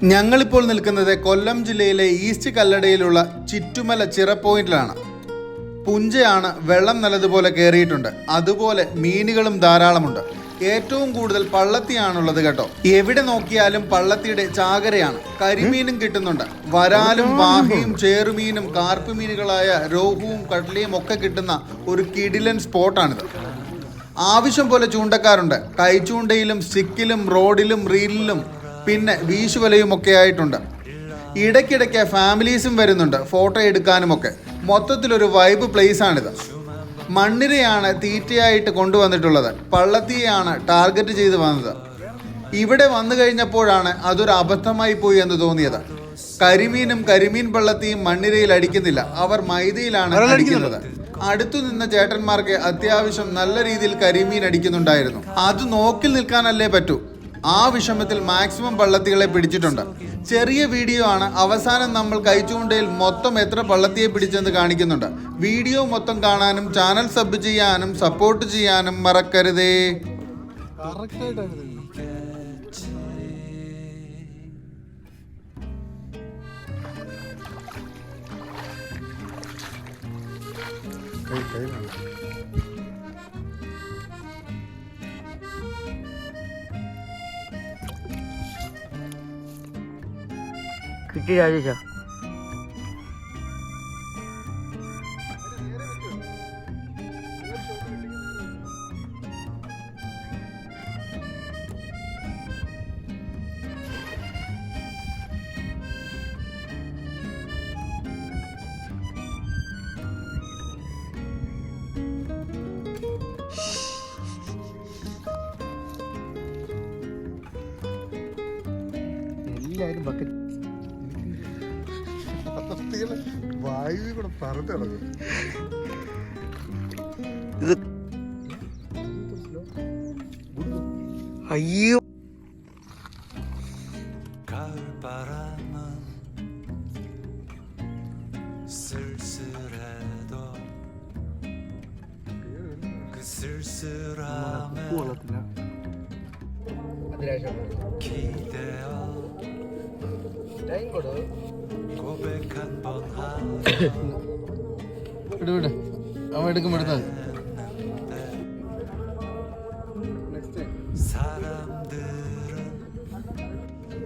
ഞങ്ങളിപ്പോൾ നിൽക്കുന്നത് കൊല്ലം ജില്ലയിലെ ഈസ്റ്റ് കല്ലടയിലുള്ള ചിറ്റുമല ചിറ പോയിന്റിലാണ്. പുഞ്ചയാണ്, വെള്ളം നല്ലതുപോലെ കയറിയിട്ടുണ്ട്. അതുപോലെ മീനുകളും ധാരാളമുണ്ട്. ഏറ്റവും കൂടുതൽ പള്ളത്തിയാണുള്ളത് കേട്ടോ. എവിടെ നോക്കിയാലും പള്ളത്തിയുടെ ചാകരയാണ്. കരിമീനും കിട്ടുന്നുണ്ട്. വരാലും വാഹയും ചേറുമീനും കാർപ്പ് മീനുകളായ രോഹുവും കട്ലയും ഒക്കെ കിട്ടുന്ന ഒരു കിടിലൻ സ്പോട്ടാണിത്. ആവശ്യം പോലെ ചൂണ്ടക്കാരുണ്ട്. കൈച്ചൂണ്ടയിലും സ്റ്റിക്കിലും റോഡിലും റീലിലും പിന്നെ വീശുവലയും ഒക്കെ ആയിട്ടുണ്ട്. ഇടയ്ക്കിടയ്ക്ക് ഫാമിലീസും വരുന്നുണ്ട് ഫോട്ടോ എടുക്കാനുമൊക്കെ. മൊത്തത്തിലൊരു വൈബ് പ്ലേസാണിത്. മണ്ണിരയാണ് തീറ്റയായിട്ട് കൊണ്ടുവന്നിട്ടുള്ളത്. പള്ളത്തിയെയാണ് ടാർഗറ്റ് ചെയ്ത് വന്നത്. ഇവിടെ വന്നു കഴിഞ്ഞപ്പോഴാണ് അതൊരു അബദ്ധമായി പോയി എന്ന് തോന്നിയത്. കരിമീനും കരിമീൻ പള്ളത്തിയും മണ്ണിരയിൽ അടിക്കുന്നില്ല, അവർ മൈദയിലാണ് അടിക്കുന്നത്. അടുത്തു നിന്ന ചേട്ടന്മാർക്ക് അത്യാവശ്യം നല്ല രീതിയിൽ കരിമീൻ അടിക്കുന്നുണ്ടായിരുന്നു. അത് നോക്കിൽ നിൽക്കാനല്ലേ പറ്റൂ. ആ വിഷമത്തിൽ മാക്സിമം പള്ളത്തികളെ പിടിച്ചിട്ടുണ്ട്. ചെറിയ വീഡിയോ ആണ്. അവസാനം നമ്മൾ കൈച്ചൂണ്ടയിൽ മൊത്തം എത്ര പള്ളത്തിയെ പിടിച്ചെന്ന് കാണിക്കുന്നുണ്ട്. വീഡിയോ മൊത്തം കാണാനും ചാനൽ സബ് ചെയ്യാനും സപ്പോർട്ട് ചെയ്യാനും മറക്കരുതേ. കിട്ടി രാജേഷ. എല്ലാവരും ബക്കറ്റ് വായു കൂടെ പറഞ്ഞിറങ്ങും. ഇത് അയ്യോ വിട് അവൻ എടുക്കും. എടുത്താൽ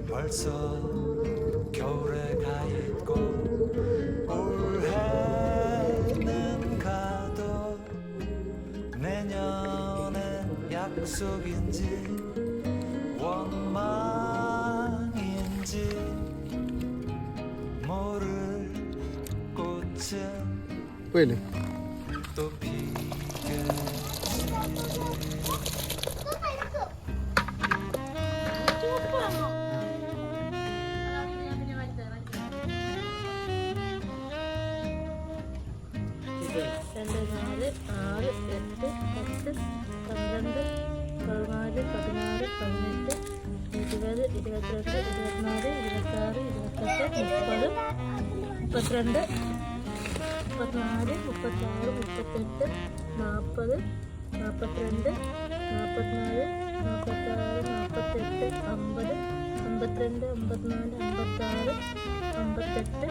벌써 겨울에 가 있고 올해는 가도 내년엔 약속인지 원망인지 모를 꽃은 പോയില്ലേ? 또 피겠지. രണ്ട്, നാല്, ആറ്, എട്ട്, 10, 12, 14, 16, 18, 20, 22, 24, 26, 28, 30, 32, 34, 36, 38, 40, 42, 44, 46, 48, 50, 52, 54, 56,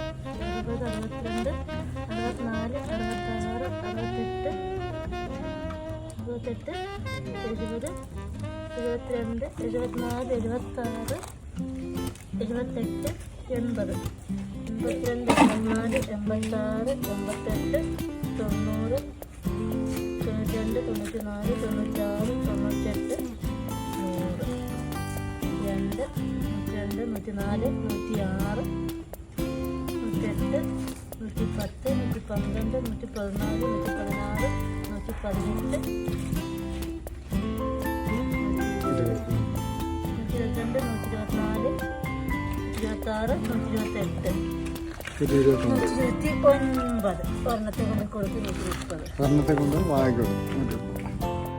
58, 60, 62, 64, 66, 68, 70, 72, 74, 76, 78, 80, 82, 84, 86, 88, 90, 92, 94, 96, 98, 100, 102, 104, 106, 108, 110, 112, 114, 116, 118, 122, 124, 126, 128, 129 ഒരെണ്ണത്തെ കൊണ്ട് കൊടുത്ത് 130. കൊണ്ട് വാങ്ങിക്കൊടുക്കും.